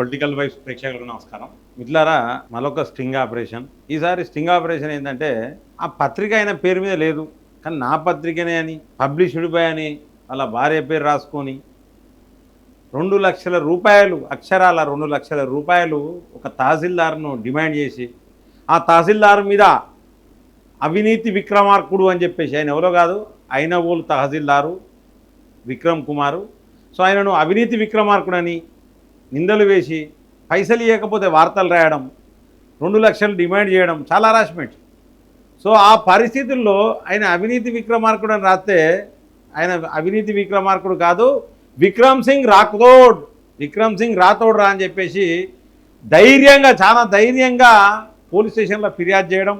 Political wife ప్రేక్షకులకు నమస్కారం. మిత్రులారా, మరొక స్టింగ్ ఆపరేషన్. ఈసారి స్టింగ్ ఆపరేషన్ ఏంటంటే, ఆ పత్రిక ఆయన పేరు మీద లేదు, కానీ నా పత్రికనే అని పబ్లిష్డ్ బై అని వాళ్ళ భార్య పేరు రాసుకొని 2 లక్షల రూపాయలు, అక్షరాల 2 లక్షల రూపాయలు ఒక తహసీల్దార్ను డిమాండ్ చేసి, ఆ తహసీల్దార్ మీద అవినీతి విక్రమార్కుడు అని చెప్పేసి, ఆయన ఎవరో కాదు, ఐనవోలు తహసీల్దారు విక్రమ్ కుమారు. సో ఆయనను అవినీతి విక్రమార్కుడని నిందలు వేసి పైసలు ఇవ్వకపోతే వార్తలు రాయడం, 2 లక్షలు డిమాండ్ చేయడం చాలా హరాస్మెంట్. సో ఆ పరిస్థితుల్లో ఆయన అవినీతి విక్రమార్కుడు అని రాస్తే, ఆయన అవినీతి విక్రమార్కుడు కాదు, విక్రమ్ సింగ్ రాథోడ్ రా అని చెప్పేసి ధైర్యంగా, చాలా ధైర్యంగా పోలీస్ స్టేషన్లో ఫిర్యాదు చేయడం.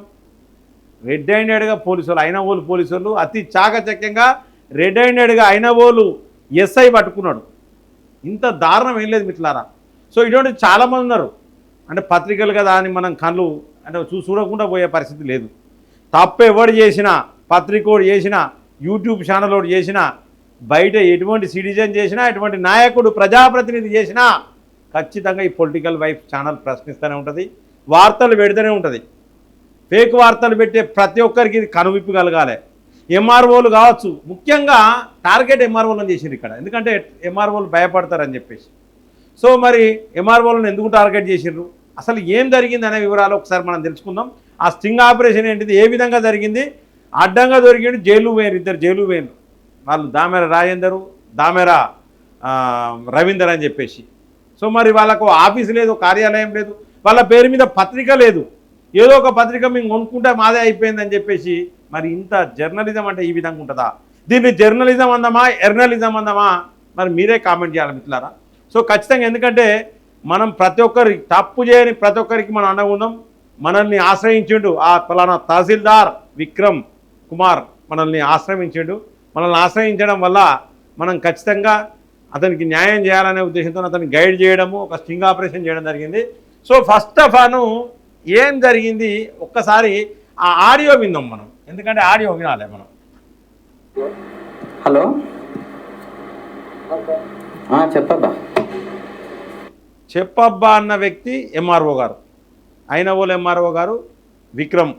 రెడ్ హ్యాండెడ్గా పోలీసులు, ఐనవోలు పోలీసులు అతి చాకచక్యంగా రెడ్ హ్యాండెడ్గా ఐనవోలు ఎస్ఐ పట్టుకున్నాడు. ఇంత దారుణం ఏం లేదు మిత్రులారా. సో ఇటువంటి చాలామంది ఉన్నారు. అంటే పత్రికలు కదా అని మనం కళ్ళు అంటే చూడకుండా పోయే పరిస్థితి లేదు. తప్పు ఎవడు చేసినా, పత్రికోడు చేసినా, యూట్యూబ్ ఛానల్ ఒకటి చేసినా, బయట ఎటువంటి సిటిజన్ చేసినా, ఎటువంటి నాయకుడు ప్రజాప్రతినిధి చేసినా ఖచ్చితంగా ఈ పొలిటికల్ వైఫ్ ఛానల్ ప్రశ్నిస్తూనే ఉంటుంది, వార్తలు పెడుతూనే ఉంటుంది. ఫేక్ వార్తలు పెట్టే ప్రతి ఒక్కరికి ఇది కనువిప్పు కలగాలి. ఎంఆర్ఓలు కావచ్చు, ముఖ్యంగా టార్గెట్ ఎంఆర్ఓలను చేసిండ్రు ఇక్కడ. ఎందుకంటే ఎంఆర్ఓలు భయపడతారని చెప్పేసి. సో మరి ఎంఆర్ఓలను ఎందుకు టార్గెట్ చేసిండ్రు, అసలు ఏం జరిగింది అనే వివరాలు ఒకసారి మనం తెలుసుకుందాం. ఆ స్టింగ్ ఆపరేషన్ ఏంటిది, ఏ విధంగా జరిగింది, అడ్డంగా దొరికిండు, జైలు వేరు, ఇద్దరు జైలు వేరు వాళ్ళు, దామెర రాజేందరు, దామెర రవీందర్ అని చెప్పేసి. సో మరి వాళ్ళకు ఆఫీసు లేదు, కార్యాలయం లేదు, వాళ్ళ పేరు మీద పత్రిక లేదు, ఏదో ఒక పత్రిక మేము కొనుక్కుంటే మాదే అయిపోయిందని చెప్పేసి. మరి ఇంత జర్నలిజం అంటే ఈ విధంగా ఉంటుందా? దీన్ని జర్నలిజం అందామా, ఎర్నలిజం అందామా, మరి మీరే కామెంట్ చేయాలి మిత్రులారా. సో ఖచ్చితంగా, ఎందుకంటే మనం ప్రతి ఒక్కరి తప్పు చేయని ప్రతి ఒక్కరికి మనం అండగుందాం. మనల్ని ఆశ్రయించిండు ఆ ఫలానా తహసీల్దార్ విక్రమ్ కుమార్, మనల్ని ఆశ్రయించిండు. మనల్ని ఆశ్రయించడం వల్ల మనం ఖచ్చితంగా అతనికి న్యాయం చేయాలనే ఉద్దేశంతో అతన్ని గైడ్ చేయడము, ఒక స్టింగ్ ఆపరేషన్ చేయడం జరిగింది. సో ఫస్ట్ ఆఫ్ ఆల్ ఏం జరిగింది ఒక్కసారి ఆ ఆడియో విందాం మనం, ఎందుకంటే ఆడియో వినాలి మనం. హలో, చెప్పబ్బా అన్న వ్యక్తి ఎంఆర్ఓ గారు, ఐనవోలు ఎంఆర్ఓ గారు విక్రమ్.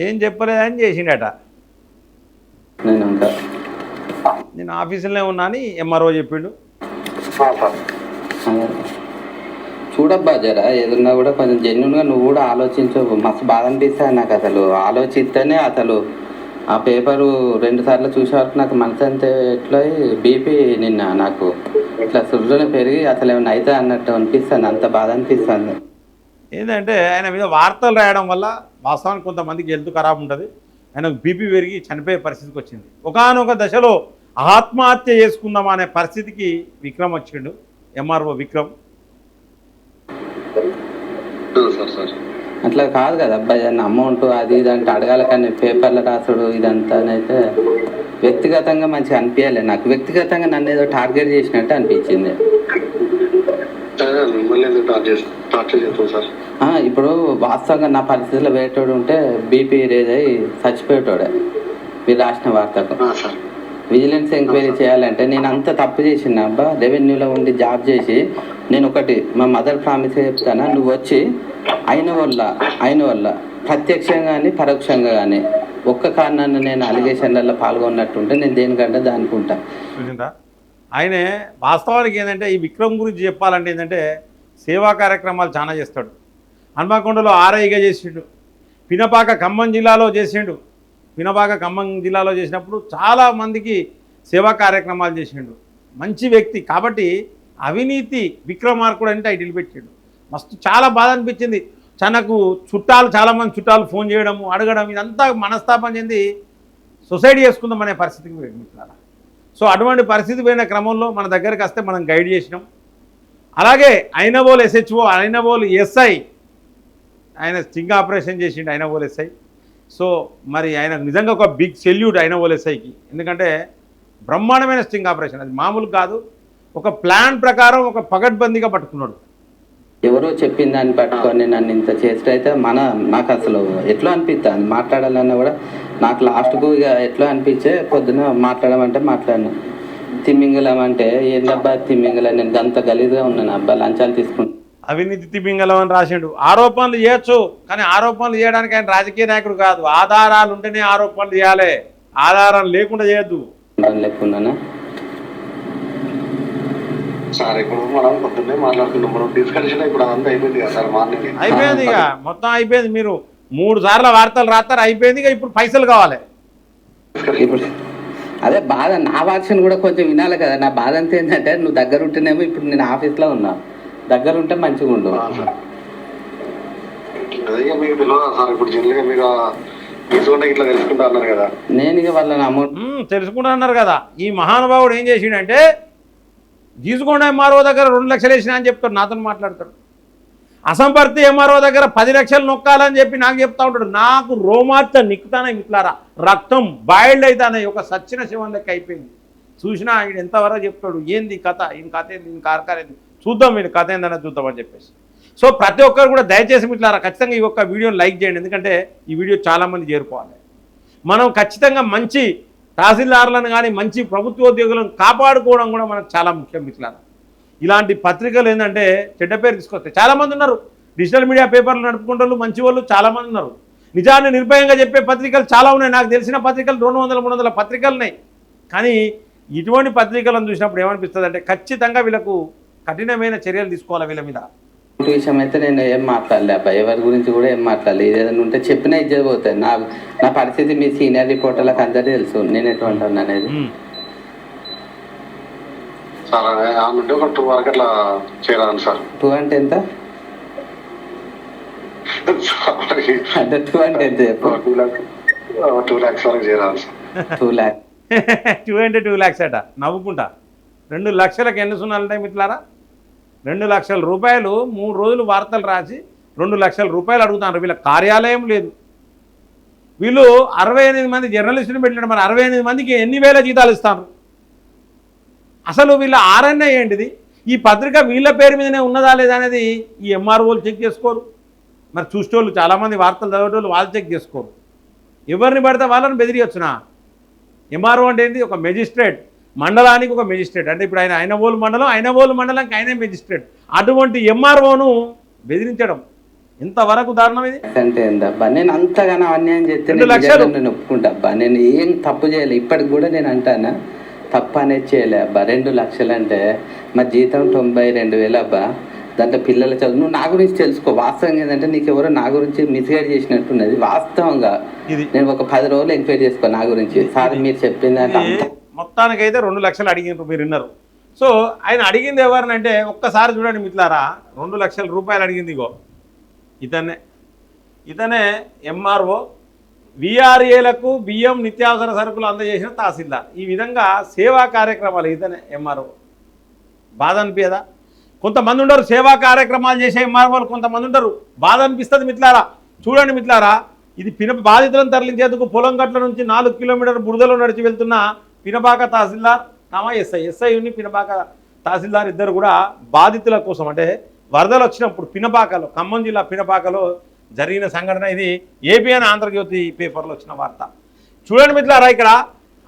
ఏం చెప్పలేదని చేసిండట. నేను ఆఫీసులోనే ఉన్నా అని ఎంఆర్ఓ చెప్పిండు. చూడబ్బా, జరా ఏదన్నా కూడా కొంచెం జెన్యున్గా నువ్వు కూడా ఆలోచించు. మస్తు బాధ అనిపిస్తుంది నాకు. అసలు ఆలోచిస్తేనే అసలు ఆ పేపరు 2 సార్లు చూసే వరకు నాకు మనసు అంతే ఎట్లా బీపీ నిన్న నాకు ఇట్లా సుర్రుని పెరిగి అసలు ఏమైనా అయితే అన్నట్టు అనిపిస్తుంది. అంత బాధ అనిపిస్తుంది. ఏంటంటే ఆయన మీద వార్తలు రాయడం వల్ల వాస్తవానికి కొంతమందికి హెల్త్ ఖరాబ్ ఉంటుంది. ఆయనకు బీపీ పెరిగి చనిపోయే పరిస్థితికి వచ్చింది. ఒకానొక దశలో ఆత్మహత్య చేసుకుందాం అనే పరిస్థితికి విక్రమ్ వచ్చిండు, ఎంఆర్ఓ విక్రమ్. అట్లా కాదు కదా అబ్బాయి, అన్న అమౌంట్ అది ఇది అంటే అడగాలి, కానీ పేపర్లో రాసుడు ఇదంతా అయితే వ్యక్తిగతంగా మంచిగా అనిపించాలి నాకు. వ్యక్తిగతంగా నన్ను ఏదో టార్గెట్ చేసినట్టు అనిపించింది. ఇప్పుడు వాస్తవంగా నా పరిస్థితిలో వేరేటోడు ఉంటే బీపీ రేజ్ అయ్యి చచ్చిపోయేటోడే. మీరు రాసిన వార్తకు విజిలెన్స్ ఎంక్వైరీ చేయాలంటే నేను అంత తప్పు చేసిన అబ్బా. రెవెన్యూలో ఉండి జాబ్ చేసి నేను ఒకటి మా మదర్ ప్రామిస్ చెప్తానా, నువ్వు వచ్చి అయిన వల్ల ప్రత్యక్షంగా కానీ పరోక్షంగా కానీ ఒక్క కారణాన్ని నేను అలిగేషన్లలో పాల్గొన్నట్టుంటే నేను దేనికంటే దానికి ఉంటా. ఆయనే వాస్తవానికి ఏంటంటే ఈ విక్రమ్ గురించి చెప్పాలంటే ఏంటంటే సేవా కార్యక్రమాలు చాలా చేస్తాడు. హన్మకొండలో ఆర్ఐగా చేసిండు, పినపాక ఖమ్మం జిల్లాలో చేసిండు. పినపాక ఖమ్మం జిల్లాలో చేసినప్పుడు చాలామందికి సేవా కార్యక్రమాలు చేసిండు. మంచి వ్యక్తి కాబట్టి అవినీతి విక్రమార్కుడు అంటే టైటిల్ పెట్టాడు. మస్తు చాలా బాధ అనిపించింది. తనకు చాలామంది చుట్టాలు ఫోన్ చేయడము, అడగడం, ఇదంతా మనస్తాపం చెంది సొసైడ్ చేసుకుందామనే పరిస్థితికి మిత్రులారా. సో అటువంటి పరిస్థితి పోయిన క్రమంలో మన దగ్గరికి వస్తే మనం గైడ్ చేసినాం. అలాగే ఐనవోలు ఎస్హెచ్ఓ, ఐనవోలు ఎస్ఐ, ఆయన స్టింగ్ ఆపరేషన్ చేసిండు ఐనవోలు ఎస్ఐ. సో మరి ఆయనకు నిజంగా ఒక బిగ్ సెల్యూట్ ఐనవోలు ఎస్ఐకి. ఎందుకంటే బ్రహ్మాండమైన స్టింగ్ ఆపరేషన్, అది మామూలు కాదు. ఒక ప్లాన్ ప్రకారం ఒక పగడ్బందీగా పట్టుకున్నాడు. ఎవరో చెప్పిన దాన్ని పట్టుకొని నన్ను ఇంత చేస్తే అయితే నాకు అసలు ఎట్లా అనిపిస్తుంది మాట్లాడాలన్నా కూడా నాకు లాస్ట్కు ఇక ఎట్లా అనిపించే పొద్దున మాట్లాడమంటే మాట్లాడినా. తిమ్మింగలం అంటే ఏందబ్బా తిమ్మింగలం, నేను అంత గలీజ్గా ఉన్నాను అబ్బా, లంచాలు తీసుకుంటా. అవినీతి తిమింగలం అని రాసిండు. ఆరోపణలు చేయొచ్చు, కానీ ఆరోపణలు చేయడానికి ఆయన రాజకీయ నాయకుడు కాదు. ఆధారాలు ఉంటేనే ఆరోపణలు చేయాలి, ఆధారాలు లేకుండా చేయొద్దు. లేకున్నానా సార్ ఇప్పుడు మనం పొద్దున్నే మాట్లాడుతున్నాం, మనం డిస్కషన్ ఇప్పుడు అంతా అయిపోయింది కదా సార్, మార్నింగ్ అయిపోయింది, ఇక మొత్తం అయిపోయింది. మీరు 3 సార్లు వార్తలు రాస్తారు, అయిపోయింది. ఇక ఇప్పుడు పైసలు కావాలి. ఇప్పుడు అదే బాధ, నా వర్షన్ కూడా కొంచెం వినాలి కదా. నా బాధ అంతా ఏంటంటే నువ్వు దగ్గర ఉంటేనేమో, ఇప్పుడు నేను ఆఫీస్లో ఉన్నా, దగ్గర ఉంటే మంచిగా ఉండు. అదే మీకు తెలియదా సార్, ఇప్పుడు జనరల్గా మీరు తీసుకుంటే ఇట్లా తెలుసుకుంటా అన్నారు కదా. నేను ఇక వాళ్ళని అమౌంట్ తెలుసుకుంటా అన్నారు కదా. ఈ మహానుభావుడు ఏం చేసిండంటే, గీసుకోండి ఎంఆర్ఓ దగ్గర 2 లక్షలు వేసినా అని చెప్తాడు, నాతో మాట్లాడతాడు. అసంపర్తి ఎంఆర్ఓ దగ్గర 10 లక్షలు నొక్కాలని చెప్పి నాకు చెప్తా ఉంటాడు. నాకు రోమార్చ నిక్కుతానే మిట్లారా, రక్తం బాయిల్డ్ అవుతానే, ఒక సచ్చిన శివం లెక్క అయిపోయింది. చూసినా ఆయన ఎంతవరకు చెప్తాడు, ఏంది కథ, ఈయన కథ ఏంది, ఈయన కార్కారేంది, చూద్దాం ఈయన కథ ఏందనేది చూద్దామని చెప్పేసి. సో ప్రతి ఒక్కరు కూడా దయచేసి మిట్లారా ఖచ్చితంగా ఈ ఒక్క వీడియోని లైక్ చేయండి, ఎందుకంటే ఈ వీడియో చాలామంది చేరుకోవాలి. మనం ఖచ్చితంగా మంచి తహసీల్దారులను కానీ మంచి ప్రభుత్వోద్యోగులను కాపాడుకోవడం కూడా మనకు చాలా ముఖ్యం మిట్లారా. ఇలాంటి పత్రికలు ఏంటంటే చెడ్డ పేరు తీసుకొస్తాయి. చాలామంది ఉన్నారు డిజిటల్ మీడియా పేపర్లు నడుపుకుంటూ మంచి వాళ్ళు చాలామంది ఉన్నారు. నిజాన్ని నిర్భయంగా చెప్పే పత్రికలు చాలా ఉన్నాయి. నాకు తెలిసిన పత్రికలు 200-300 పత్రికలు ఉన్నాయి. కానీ ఇటువంటి పత్రికలను చూసినప్పుడు ఏమనిపిస్తుంది అంటే, ఖచ్చితంగా వీళ్ళకు కఠినమైన చర్యలు తీసుకోవాలి వీళ్ళ మీద. విషయం అయితే నేను ఏం మాట్లాడలే అబ్బాయి, ఎవరి గురించి కూడా ఏం మాట్లాడలేదు. ఏదైనా ఉంటే చెప్పినా ఇజ్జత పోతాయి. నా పరిస్థితి మీ సీనియర్ రిపోర్టర్లకు అందరికీ తెలుసు, నేను ఎటువంటి అనేది. సార్ అంటే ఒక 2 వరకు అట్లా చేరాను సార్. 2 అంటే ఎంత? అంటే 2 అంటే ఎంత చెప్పు. 2 lakhs వరకు చేరాను సార్. 2 lakhs 2 అంటే 2 lakhs అట నవ్వుకుంటా. 2 లక్షలకు ఎన్ని సున్నాలుంటాయి మిట్లారా? 2 లక్షల రూపాయలు 3 రోజులు వార్తలు రాసి 2 లక్షల రూపాయలు అడుగుతారు. వీళ్ళ కార్యాలయం లేదు. వీళ్ళు 68 మంది జర్నలిస్టులు పెట్టినారు. మరి 68 మందికి ఎన్ని వేల జీతాలు ఇస్తారు? అసలు వీళ్ళ ఆర్ఎన్ఐ ఏంటిది? ఈ పత్రిక వీళ్ళ పేరు మీదనే ఉన్నదా లేదా అనేది ఈ ఎంఆర్ఓలు చెక్ చేసుకోరు. మరి చూసేవాళ్ళు చాలామంది వార్తలు చదివేటోళ్ళు వాళ్ళు చెక్ చేసుకోరు. ఎవరిని పడితే వాళ్ళని బెదిరియొచ్చునా? ఎంఆర్ఓ అంటే ఏంటి? ఒక మెజిస్ట్రేట్, మండలానికి ఒక మెజిస్ట్రేట్. అంటే ఇప్పుడు ఆయన ఐనవోలు మండలానికి ఆయనే మెజిస్ట్రేట్. అటువంటి ఎంఆర్ఓను బెదిరించడం ఎంతవరకు దారుణం ఇది? అంటే ఏందబ్బా, నేను అంతగానో అన్యాయం చేస్తే నేను ఒప్పుకుంటా అబ్బా. నేను ఏం తప్పు చేయలే, ఇప్పటికి కూడా నేను అంటానా తప్పు అనేది చేయలే అబ్బా. 2 లక్షలు అంటే మా జీతం 92,000 అబ్బా. దాంట్లో పిల్లల చదువు. నువ్వు నా గురించి తెలుసుకో. వాస్తవంగా ఏంటంటే నీకు ఎవరో నా గురించి మిస్గైడ్ చేసినట్టున్నది. వాస్తవంగా నేను ఒక 10 రోజులు ఎంక్వైరీ చేసుకో నా గురించి. సార్ మీరు చెప్పింది మొత్తానికైతే 2 లక్షలు అడిగినారు, మీరు విన్నారు. సో ఆయన అడిగింది ఎవరినంటే ఒక్కసారి చూడండి మిత్రులారా, 2 లక్షల రూపాయలు అడిగింది. ఇగో ఇతనే ఎంఆర్ఓ. విఆర్ఏలకు బియ్యం నిత్యావసర సరుకులు అందజేసిన తహసీల్దార్. ఈ విధంగా సేవా కార్యక్రమాలు ఇతనే ఎంఆర్ఓ. బాధ అనిపించదా? కొంతమంది ఉండరు సేవా కార్యక్రమాలు చేసే ఎంఆర్ఓలు, కొంతమంది ఉండరు. బాధ అనిపిస్తుంది మిత్రులారా. చూడండి మిత్రులారా, ఇది బాధితులను తరలించేందుకు పొలం గట్ల నుంచి 4 కిలోమీటర్ల బురదలో నడిచి వెళ్తున్న పినపాక తహసీల్దార్ ఎస్ఐని పినపాక తహసీల్దార్ ఇద్దరు కూడా బాధితుల కోసం, అంటే వరదలు వచ్చినప్పుడు పినపాకలో, ఖమ్మం జిల్లా పినపాకలో జరిగిన సంఘటన ఇది. ఏపీ అని ఆంధ్రజ్యోతి పేపర్లో వచ్చిన వార్త. చూడండి మిత్రులారా, ఇక్కడ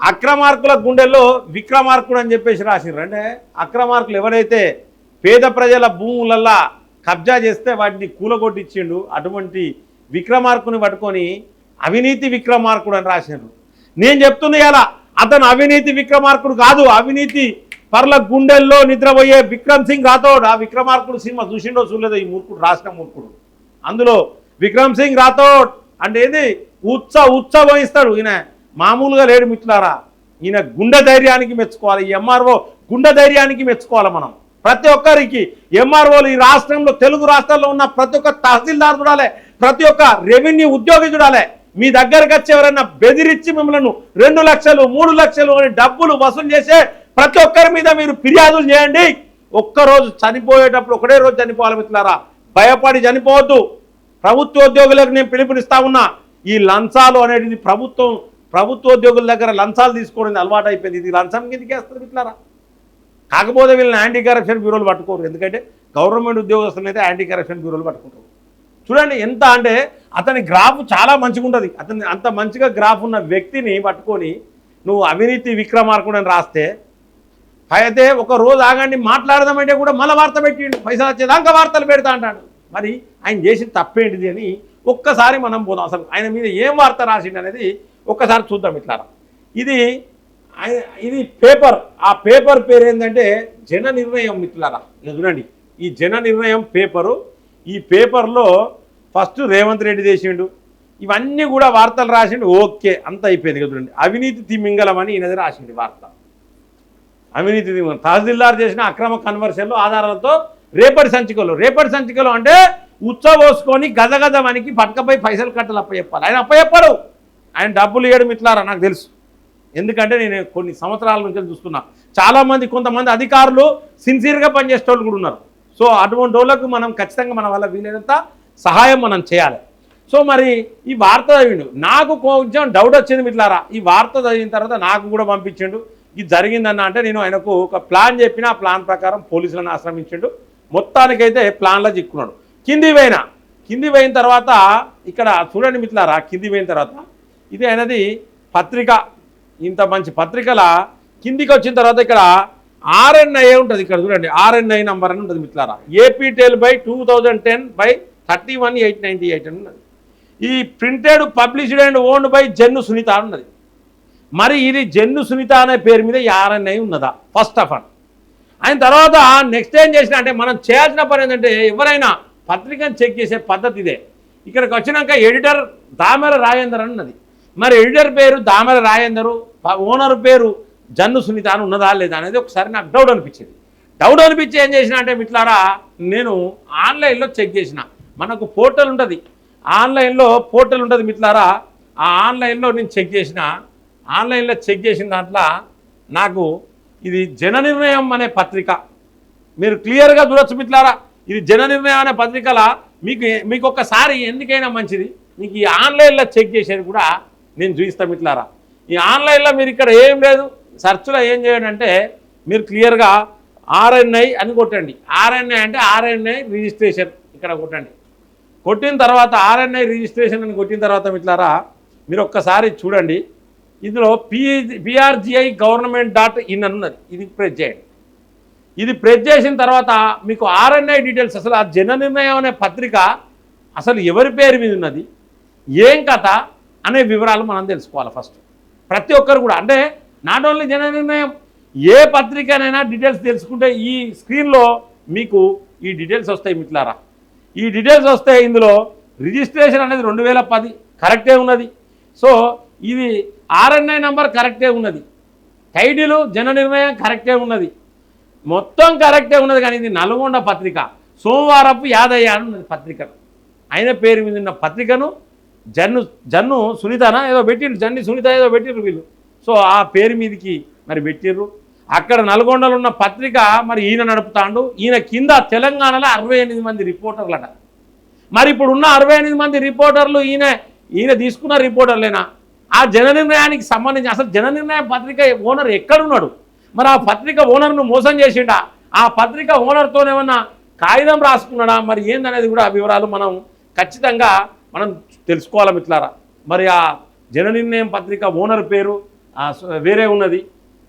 అక్రమార్కుల గుండెల్లో విక్రమార్కుడు అని చెప్పేసి రాసిర్రు. అంటే అక్రమార్కులు ఎవరైతే పేద ప్రజల భూములల్లా కబ్జా చేస్తే వాటిని కూలగొట్టించిండు, అటువంటి విక్రమార్కుని పట్టుకొని అవినీతి విక్రమార్కుడు అని రాసినారు. నేను చెప్తున్నా ఇలా, అతను అవినీతి విక్రమార్కుడు కాదు, అవినీతి పర్ల గుండెల్లో నిద్రపోయే విక్రమ్ సింగ్ రాథోడ్. ఆ విక్రమార్కుడు సినిమా చూసిండో చూడలేదో ఈ మూర్ఖుడు, రాసిన మూర్ఖుడు. అందులో విక్రమ్ సింగ్ రాథోడ్ అంటే ఏంది, ఉత్సవహిస్తాడు. ఈయన మామూలుగా లేడు మిత్రులారా. ఈయన గుండె ధైర్యానికి మెచ్చుకోవాలి. ఈ ఎంఆర్ఓ గుండె ధైర్యానికి మెచ్చుకోవాలి మనం. ప్రతి ఒక్కరికి ఎంఆర్ఓలు ఈ రాష్ట్రంలో, తెలుగు రాష్ట్రాల్లో ఉన్న ప్రతి ఒక్క తహసీల్దార్ చూడాలి, ప్రతి ఒక్క రెవెన్యూ ఉద్యోగి చూడాలి. మీ దగ్గరకు వచ్చి ఎవరైనా బెదిరించి మిమ్మల్ని 2 లక్షలు 3 లక్షలు అని డబ్బులు వసూలు చేసే ప్రతి ఒక్కరి మీద మీరు ఫిర్యాదులు చేయండి. ఒక్కరోజు చనిపోయేటప్పుడు ఒకటే రోజు చనిపోవాలి మిత్రులారా. భయపడి చనిపోవద్దు. ప్రభుత్వోద్యోగులకు నేను పిలుపునిస్తా ఉన్నా. ఈ లంచాలు అనేది ప్రభుత్వోద్యోగుల దగ్గర లంచాలు తీసుకోవడం అలవాటు అయిపోయింది. ఇది లంచం కిందకే వస్తుంది మిత్రులారా. కాకపోతే వీళ్ళని యాంటీ కరప్షన్ బ్యూరోలు పట్టుకోరు. ఎందుకంటే గవర్నమెంట్ ఉద్యోగస్తులు అయితే యాంటీ కరప్షన్ బ్యూరోలు పట్టుకుంటారు. చూడండి ఎంత అంటే అతని గ్రాఫ్ చాలా మంచిగా ఉంటుంది. అతని అంత మంచిగా గ్రాఫ్ ఉన్న వ్యక్తిని పట్టుకొని నువ్వు అవినీతి విక్రమార్కుడు అని రాస్తే అయితే ఒక రోజు ఆగండి మాట్లాడదామంటే కూడా మళ్ళీ వార్త పెట్టిండు, పైసలు వచ్చేదాకా వార్తలు పెడతా అంటాడు. మరి ఆయన చేసిన తప్పేంటిది అని ఒక్కసారి మనం పోదాం. అసలు ఆయన మీద ఏం వార్త రాసిండు అనేది ఒక్కసారి చూద్దాం. ఇట్లా ఇది పేపర్, ఆ పేపర్ పేరు ఏంటంటే జన నిర్ణయం. మిత్రులారా చూడండి, ఈ జన నిర్ణయం పేపరు. ఈ పేపర్లో ఫస్ట్ రేవంత్ రెడ్డి చేసిండు, ఇవన్నీ కూడా వార్తలు రాసిండు. ఓకే, అంత అయిపోయింది కదా. చూడండి, అవినీతి తిమింగలం అని ఈయనది రాసిండు వార్త. అవినీతి తిమింగలం, తహసీల్దార్ చేసిన అక్రమ కన్వర్షన్లు ఆధారాలతో రేపటి సంచికలు అంటే ఉచ్చబోసుకొని గజగజమనికి పట్టుకపోయి పైసలు కట్టలు అప్పచెప్పాలి. ఆయన అప్పచెప్పాడు, ఆయన డబ్బులు ఇవ్వడం ఇట్లారా నాకు తెలుసు. ఎందుకంటే నేను కొన్ని సంవత్సరాల నుంచి చూస్తున్నా. చాలామంది కొంతమంది అధికారులు సిన్సియర్గా పనిచేసే వాళ్ళు కూడా ఉన్నారు. సో అటువంటి వాళ్ళకు మనం ఖచ్చితంగా మన వల్ల వీలైనంత సహాయం మనం చేయాలి. సో మరి ఈ వార్త చదివిండు, నాకు కొంచెం డౌట్ వచ్చింది మిట్లారా. ఈ వార్త చదివిన తర్వాత నాకు కూడా పంపించిండు ఇది జరిగిందన్న. అంటే నేను ఆయనకు ఒక ప్లాన్ చెప్పిన, ఆ ప్లాన్ ప్రకారం పోలీసులను ఆశ్రమించిండు. మొత్తానికైతే ప్లాన్లో చిక్కున్నాడు. కింది పోయిన తర్వాత ఇక్కడ చూడండి మిట్లారా, కింది పోయిన తర్వాత ఇది ఆయనది పత్రిక. ఇంత మంచి పత్రికల కిందికి వచ్చిన తర్వాత ఇక్కడ RNI ఉంటుంది. ఇక్కడ చూడండి, RNI నంబర్ అని ఉంటుంది మిట్లారా. APTEL by 2010 by 31/8/98 అని ఉన్నది. ఈ printed published and owned by Jannu Sunitha ఉన్నది. మరి ఇది జన్ను సునీత అనే పేరు మీద ఈ RNI ఉన్నదా? ఫస్ట్ ఆఫ్ ఆల్ ఆయన తర్వాత నెక్స్ట్ ఏం చేసిన అంటే మనం చేయాల్సిన పని ఏంటంటే ఎవరైనా పత్రికను చెక్ చేసే పద్ధతి ఇదే. ఇక్కడికి వచ్చినాక ఎడిటర్ దామెర రాజేందర్ అన్నది. మరి ఎడిటర్ పేరు దామెర రాజేందరు, ఓనర్ పేరు జన్ను సునీత అని ఉన్నదా లేదా అనేది ఒకసారి నాకు డౌట్ అనిపించి ఏం చేసిన అంటే మిట్లారా, నేను ఆన్లైన్లో చెక్ చేసిన. మనకు పోర్టల్ ఉంటుంది, ఆన్లైన్లో పోర్టల్ ఉంటుంది మిట్లారా. ఆ ఆన్లైన్లో నేను చెక్ చేసిన. ఆన్లైన్లో చెక్ చేసిన దాంట్లో నాకు ఇది జన నిర్ణయం అనే పత్రిక మీరు క్లియర్గా చూడొచ్చు మిట్లారా. ఇది జన నిర్ణయం అనే పత్రికల మీకు ఒక్కసారి ఎందుకైనా మంచిది మీకు ఈ ఆన్లైన్లో చెక్ చేసేది కూడా నేను చూపిస్తాను మిట్లారా. ఈ ఆన్లైన్లో మీరు ఇక్కడ ఏం లేదు, సెర్చ్లో ఏం చేయండి అంటే మీరు క్లియర్గా RNI అని కొట్టండి. RNI అంటే RNI రిజిస్ట్రేషన్ ఇక్కడ కొట్టండి. కొట్టిన తర్వాత RNI రిజిస్ట్రేషన్ అని కొట్టిన తర్వాత మిట్లారా మీరు ఒక్కసారి చూడండి. ఇందులో PRGI government.in అని ఉన్నది. ఇది ప్రెస్ చేయండి. ఇది ప్రెస్ చేసిన తర్వాత మీకు RNI డీటెయిల్స్, అసలు ఆ జన నిర్ణయం అనే పత్రిక అసలు ఎవరి పేరు మీద ఉన్నది, ఏం కథ అనే వివరాలు మనం తెలుసుకోవాలి ఫస్ట్. ప్రతి ఒక్కరు కూడా అంటే నాట్ ఓన్లీ జన నిర్ణయం, ఏ పత్రికనైనా డీటెయిల్స్ తెలుసుకుంటే ఈ స్క్రీన్లో మీకు ఈ డీటెయిల్స్ వస్తాయి మిట్లారా. ఈ డీటెయిల్స్ వస్తే ఇందులో రిజిస్ట్రేషన్ అనేది 2010 కరెక్టే ఉన్నది. సో ఇది RNI నంబర్ కరెక్టే ఉన్నది, టైటిలు జన నిర్ణయం కరెక్టే ఉన్నది, మొత్తం కరెక్టే ఉన్నది. కానీ ఇది నల్గొండ పత్రిక, సోమవారపు యాదయ్య అని ఉన్నది పత్రిక. ఆయన పేరు మీద ఉన్న పత్రికను జన్ను సునీతనా ఏదో పెట్టిర్రు, జన్ని సునీత ఏదో పెట్టిర్రు వీళ్ళు. సో ఆ పేరు మీదకి మరి పెట్టిర్రు. అక్కడ నల్గొండలో ఉన్న పత్రిక మరి ఈయన నడుపుతాడు. ఈయన కింద తెలంగాణలో 68 మంది రిపోర్టర్లట. మరి ఇప్పుడు ఉన్న 68 మంది రిపోర్టర్లు ఈయన తీసుకున్న రిపోర్టర్లేనా? ఆ జన నిర్ణయానికి సంబంధించి అసలు జన నిర్ణయం పత్రిక ఓనర్ ఎక్కడున్నాడు? మరి ఆ పత్రిక ఓనర్ను మోసం చేసిండా? ఆ పత్రిక ఓనర్తోనేమన్నా కాగితం రాసుకున్నాడా? మరి ఏందనేది కూడా వివరాలు మనం ఖచ్చితంగా మనం తెలుసుకోవాలి మిత్రులారా. మరి ఆ జన నిర్ణయం పత్రిక ఓనర్ పేరు వేరే ఉన్నది.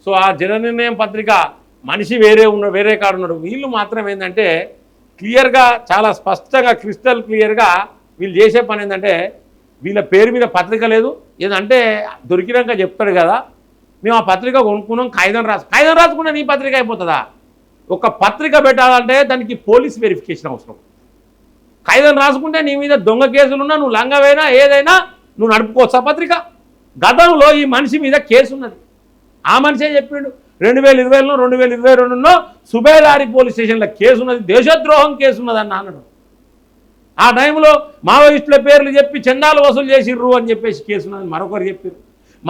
సో ఆ జన నిర్ణయం పత్రిక మనిషి వేరే కాడున్నాడు. వీళ్ళు మాత్రం ఏంటంటే క్లియర్గా చాలా స్పష్టంగా క్రిస్టల్ క్లియర్గా వీళ్ళు చేసే పని ఏంటంటే వీళ్ళ పేరు మీద పత్రిక లేదు, ఏదంటే దొరికినాక చెప్తాడు కదా మేము ఆ పత్రిక కొనుక్కున్నాం, కాగితం రాసుకుంటే నీ పత్రిక అయిపోతుందా? ఒక పత్రిక పెట్టాలంటే దానికి పోలీస్ వెరిఫికేషన్ అవసరం. కాగితం రాసుకుంటే నీ మీద దొంగ కేసులున్నా, నువ్వు లంగవైనా ఏదైనా నువ్వు నడుపుకోవచ్చా పత్రిక? గతంలో ఈ మనిషి మీద కేసు ఉన్నది. ఆ మనిషే చెప్పిండు 2020లో 2022లో సుబేదారి పోలీస్ స్టేషన్లో కేసు ఉన్నది, దేశద్రోహం కేసు ఉన్నదని అన్నాడు. ఆ టైంలో మావోయిస్టుల పేర్లు చెప్పి చందాలు వసూలు చేసిర్రు అని చెప్పేసి కేసు ఉన్నదని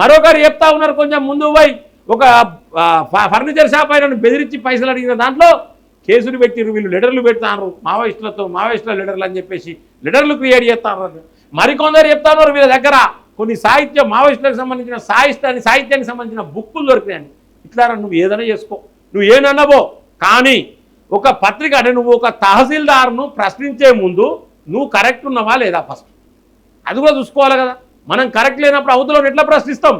మరొకరు చెప్తా ఉన్నారు. కొంచెం ముందు పోయి ఒక ఫర్నిచర్ షాప్ అయినా బెదిరించి పైసలు అడిగిన దాంట్లో కేసులు పెట్టిర్రు. వీళ్ళు లెటర్లు పెడతారు మావోయిస్టుల లెటర్లు అని చెప్పేసి లెటర్లు క్రియేట్ చేస్తారు. మరికొందరు చెప్తా ఉన్నారు వీళ్ళ దగ్గర కొన్ని సాహిత్యం మావోయిస్టులకు సంబంధించిన సాహిత్యానికి సంబంధించిన బుక్కులు దొరికినాయని. ఇట్లా నువ్వు ఏదైనా చేసుకో, నువ్వు ఏనన్నావో, కానీ ఒక పత్రిక అంటే నువ్వు ఒక తహసీల్దార్ను ప్రశ్నించే ముందు నువ్వు కరెక్ట్ ఉన్నావా లేదా ఫస్ట్ అది కూడా చూసుకోవాలి కదా. మనం కరెక్ట్ లేనప్పుడు అవతల ఎట్లా ప్రశ్నిస్తాం?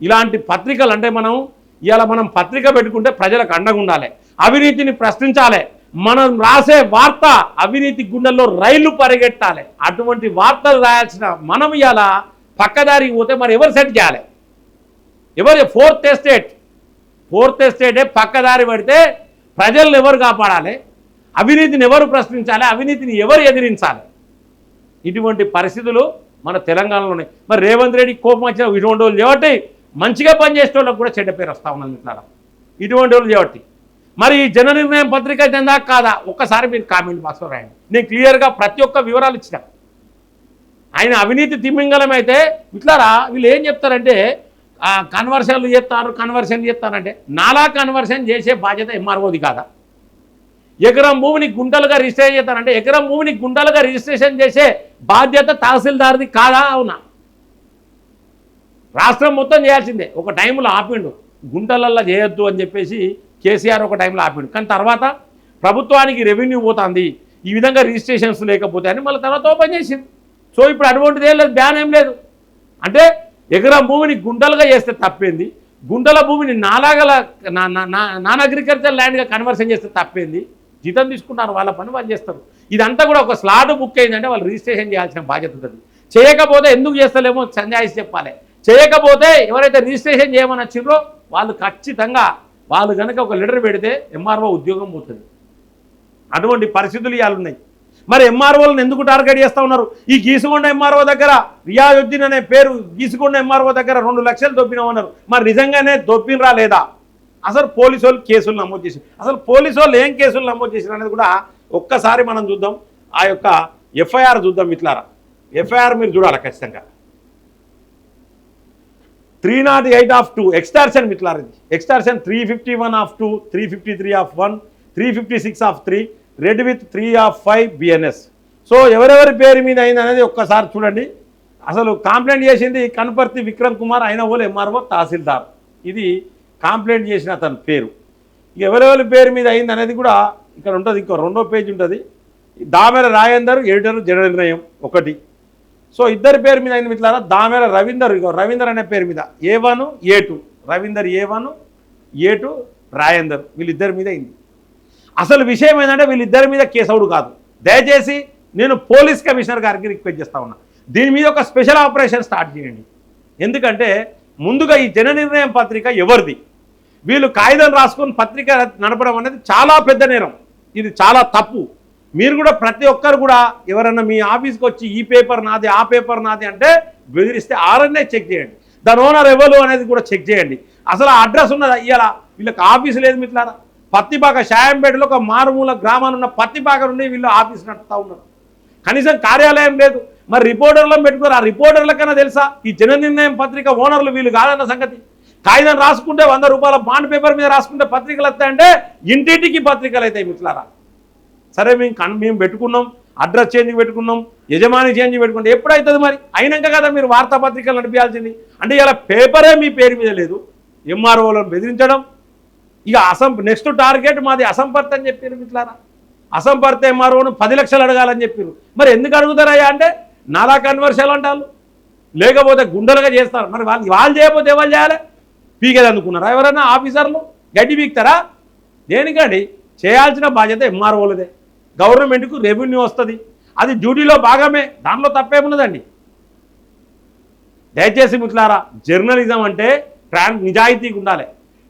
ఇలాంటి పత్రికలు అంటే మనం పత్రిక పెట్టుకుంటే ప్రజలకు అండగా ఉండాలి, అవినీతిని ప్రశ్నించాలి, మనం రాసే వార్త అవినీతి గుండెల్లో రైళ్లు పరిగెట్టాలి. అటువంటి వార్తలు రాయాల్సిన మనం ఇలా పక్కదారికి పోతే మరి ఎవరు సెట్ చేయాలి? ఫోర్త్ ఎస్టేటే పక్కదారి పడితే ప్రజలను ఎవరు కాపాడాలి? అవినీతిని ఎవరు ప్రశ్నించాలి? అవినీతిని ఎవరు ఎదిరించాలి? ఇటువంటి పరిస్థితులు మన తెలంగాణలోనే. మరి రేవంత్ రెడ్డి కోపం వచ్చిన ఇటువంటి వాళ్ళు చేయబట్టి మంచిగా పనిచేసే వాళ్ళకి కూడా చెడ్డ పేరు వస్తూ ఉన్నది మిత్రులారా. ఇటువంటి వాళ్ళు చేయబట్టి మరి ఈ జన నిర్ణయం పత్రిక చెందా కాదా ఒక్కసారి మీరు కామెంట్ బాక్స్లో రాయండి. నేను క్లియర్గా ప్రతి ఒక్క వివరాలు ఇచ్చిన. ఆయన అవినీతి తిమ్మింగలం అయితే మిత్రులారా వీళ్ళు ఏం చెప్తారంటే కన్వర్షన్లు చేస్తారంటే నాలా కన్వర్షన్ చేసే బాధ్యత ఎంఆర్ఓది కాదా? ఎకరం భూమిని గుంటలుగా రిజిస్ట్రేషన్ చేస్తారంటే ఎకరం భూమిని గుంటలుగా రిజిస్ట్రేషన్ చేసే బాధ్యత తహసీల్దార్ది కాదా? అవునా? రాష్ట్రం మొత్తం చేయాల్సిందే. ఒక టైంలో ఆపిండు, గుంటలల్లో చేయొద్దు అని చెప్పేసి కేసీఆర్ ఒక టైంలో ఆపిండు. కానీ తర్వాత ప్రభుత్వానికి రెవెన్యూ పోతుంది, ఈ విధంగా రిజిస్ట్రేషన్స్ లేకపోతే అని మళ్ళీ తర్వాత ఓపెన్ చేసింది. సో ఇప్పుడు అటువంటిది ఏం లేదు, బ్యాన్ ఏం లేదు. అంటే ఎకరం భూమిని గుంటలుగా చేస్తే తప్పేంది, గుంటల భూమిని నాన్ అగ్రికల్చర్ ల్యాండ్గా కన్వర్షన్ చేస్తే తప్పేంది? జీతం తీసుకుంటారు, వాళ్ళ పని వాళ్ళు చేస్తారు. ఇదంతా కూడా ఒక స్లాట్ బుక్ అయిందంటే వాళ్ళు రిజిస్ట్రేషన్ చేయాల్సిన బాధ్యత ఉంటుంది. చేయకపోతే ఎందుకు చేస్తలేమో సంజాయిషి చెప్పాలి. చేయకపోతే ఎవరైతే రిజిస్ట్రేషన్ చేయమని వచ్చిండ్రో వాళ్ళు ఖచ్చితంగా వాళ్ళు కనుక ఒక లెటర్ పెడితే ఎంఆర్ఓ ఉద్యోగం పోతుంది. అటువంటి పరిస్థితులు ఇవాళ ఉన్నాయి. మరి ఎంఆర్ఓలను ఎందుకు టార్గెట్ చేస్తూ ఉన్నారు? ఈ గీసుకొండ ఎంఆర్ఓ దగ్గర రియాజుద్దీన్ అనే పేరు గీసుకొండ ఎంఆర్ఓ దగ్గర 2 లక్షలు దొబ్బినామన్నారు. మరి నిజంగానే దొబ్బినరా లేదా? అసలు పోలీసు వాళ్ళు కేసులు నమోదు చేశారు. అసలు పోలీసు వాళ్ళు ఏం కేసులు నమోదు చేశారు అనేది కూడా ఒక్కసారి మనం చూద్దాం. ఆ యొక్క ఎఫ్ఐఆర్ చూద్దాం మిత్రులారా. ఎఫ్ఐఆర్ మీరు చూడాలి ఖచ్చితంగా. 308/2 ఎక్స్టార్షన్ మిత్రులారా. Extortion 351/2, 353/1, 356/3, red with 3/5 BNS. So ఎవరెవరి పేరు మీద అయింది అనేది ఒక్కసారి చూడండి. అసలు కంప్లైంట్ చేసింది కనపర్తి విక్రమ్ కుమార్, అయిన వాళ్ళు ఎంఆర్ఓ తహసీల్దార్. ఇది కంప్లైంట్ చేసిన అతని పేరు. ఎవరెవరి పేరు మీద అయింది అనేది కూడా ఇక్కడ ఉంటుంది. ఇంకో 2వ పేజీ ఉంటుంది. దామెర రాజేందర్, ఎడిటర్ జన నిర్ణయం 1. సో ఇద్దరి పేరు మీద అయింది మిత్రులారా. దామెర రవీందర్, రవీందర్ అనే పేరు మీద A1 A2, Ravinder A1 A2 Rajender, వీళ్ళిద్దరి మీద అయింది. అసలు విషయం ఏంటంటే వీళ్ళిద్దరి మీద కేసవుడు కాదు. దయచేసి నేను పోలీస్ కమిషనర్ గారికి రిక్వెస్ట్ చేస్తా ఉన్నా, దీని మీద ఒక స్పెషల్ ఆపరేషన్ స్టార్ట్ చేయండి. ఎందుకంటే ముందుగా ఈ జన నిర్ణయం పత్రిక ఎవరిది? వీళ్ళు కాగితం రాసుకొని పత్రిక నడపడం అనేది చాలా పెద్ద నేరం. ఇది చాలా తప్పు. మీరు కూడా ప్రతి ఒక్కరు కూడా ఎవరన్నా మీ ఆఫీస్కి వచ్చి ఈ పేపర్ నాది, ఆ పేపర్ నాది అంటే బెదిరిస్తే ఆర్ఎన్ఏ చెక్ చేయండి. దాని ఓనర్ ఎవరు అనేది కూడా చెక్ చేయండి. అసలు ఆ అడ్రస్ ఉన్నదా? ఇవాళ వీళ్ళకి ఆఫీసు లేదు మిత్రులారా. పత్తిపాక షాయంపేటలో ఒక మారుమూల గ్రామాన్ని ఉన్న పత్తిపాక నుండి వీళ్ళు ఆఫీస్ నడుపుతూ ఉన్నారు. కనీసం కార్యాలయం లేదు. మరి రిపోర్టర్లను పెట్టుకున్నారు. ఆ రిపోర్టర్లకన్నా తెలుసా ఈ జన నిర్ణయం పత్రిక ఓనర్లు వీళ్ళు కాదన్న సంగతి? కాగితం రాసుకుంటే 100 రూపాయల బాండ్ పేపర్ మీద రాసుకుంటే పత్రికలు వస్తాయంటే ఇంటింటికి పత్రికలు అవుతాయి మిత్రులారా. సరే మేము పెట్టుకున్నాం, అడ్రస్ చేంజ్ పెట్టుకున్నాం, యజమాని చేంజ్ పెట్టుకుంటే ఎప్పుడవుతుంది? మరి అయినాక కదా మీరు వార్తాపత్రికలు నడిపించాల్సింది. అంటే ఇలా పేపరే మీ పేరు మీద లేదు. ఎంఆర్ఓలను బెదిరించడం. ఇక నెక్స్ట్ టార్గెట్ మాది అసంపర్తి అని చెప్పారు మిత్రులారా. అసంపర్తి ఎంఆర్ఓను 10 లక్షలు అడగాలని చెప్పారు. మరి ఎందుకు అడుగుతారయ్యా అంటే నాలా కన్వర్షన్ అంటారు, లేకపోతే గుండెలుగా చేస్తారు. మరి వాళ్ళు చేయకపోతే ఎవరు చేయాలి? పీకేది అందుకున్నారా ఎవరైనా ఆఫీసర్లు? గడ్డి పీకుతారా? దేనికండి? చేయాల్సిన బాధ్యత ఎంఆర్ఓలదే. గవర్నమెంట్కు రెవెన్యూ వస్తుంది, అది డ్యూటీలో భాగమే, దాంట్లో తప్పేమున్నదండి. దయచేసి మిత్రులారా, జర్నలిజం అంటే నిజాయితీగా ఉండాలి,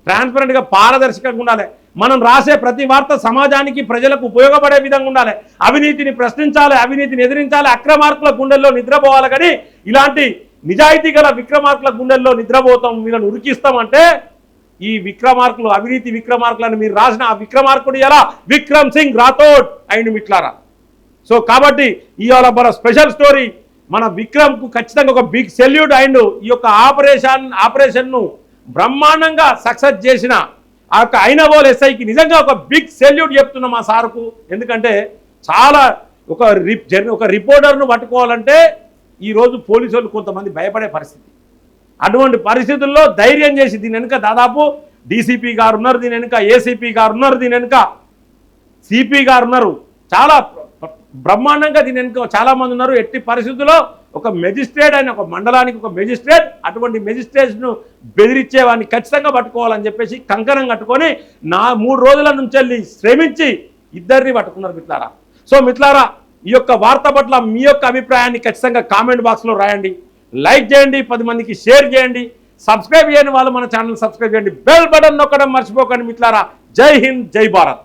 ట్రాన్స్పరెంట్గా పారదర్శకంగా ఉండాలి. మనం రాసే ప్రతి వార్త సమాజానికి ప్రజలకు ఉపయోగపడే విధంగా ఉండాలి. అవినీతిని ప్రశ్నించాలి, అవినీతిని ఎదిరించాలి, అక్రమార్కుల గుండెల్లో నిద్రపోవాలి. కానీ ఇలాంటి నిజాయితీ గల విక్రమార్కుల గుండెల్లో నిద్రపోతాం, వీళ్ళని ఉరికిస్తామంటే ఈ విక్రమార్కులు, అవినీతి విక్రమార్కులను మీరు రాసిన ఆ విక్రమార్కుడు ఎలా విక్రమ్ సింగ్ రాథోడ్ అయిన మిట్లారా. సో కాబట్టి ఇవాళ మన స్పెషల్ స్టోరీ, మన విక్రమ్కు ఖచ్చితంగా ఒక బిగ్ సెల్యూట్. అండ్ ఈ యొక్క ఆపరేషన్ను బ్రహ్మాండంగా సక్సెస్ చేసిన ఆ యొక్క ఐనవోల్ ఎస్ఐకి నిజంగా ఒక బిగ్ సెల్యూట్ చెప్తున్నాం మా సార్కు. ఎందుకంటే చాలా ఒక రిపోర్టర్ను పట్టుకోవాలంటే ఈరోజు పోలీసు వాళ్ళు కొంతమంది భయపడే పరిస్థితి. అటువంటి పరిస్థితుల్లో ధైర్యం చేసి దీని వెనుక దాదాపు డీసీపీ గారు ఉన్నారు, దీని వెనుక ఏసీపీ గారు ఉన్నారు, దీని వెనుక సిపి గారు ఉన్నారు, చాలా బ్రహ్మాండంగా దీని వెనుక చాలామంది ఉన్నారు. ఎట్టి పరిస్థితుల్లో ఒక మెజిస్ట్రేట్ అయిన ఒక మండలానికి ఒక మెజిస్ట్రేట్ అటువంటి మెజిస్ట్రేట్ను బెదిరించే వాడిని ఖచ్చితంగా పట్టుకోవాలని చెప్పేసి కంకణం కట్టుకొని 3 రోజుల నుంచి వెళ్ళి శ్రమించి ఇద్దరిని పట్టుకున్నారు మిత్రులారా. సో మిత్రులారా, ఈ యొక్క వార్త పట్ల మీ యొక్క అభిప్రాయాన్ని ఖచ్చితంగా కామెంట్ బాక్స్లో రాయండి, లైక్ చేయండి, 10 మందికి షేర్ చేయండి, సబ్స్క్రైబ్ చేయని వాళ్ళు మన ఛానల్ సబ్స్క్రైబ్ చేయండి, బెల్ బటన్ నొక్కడం మర్చిపోకండి మిత్రులారా. జై హింద్, జై భారత్.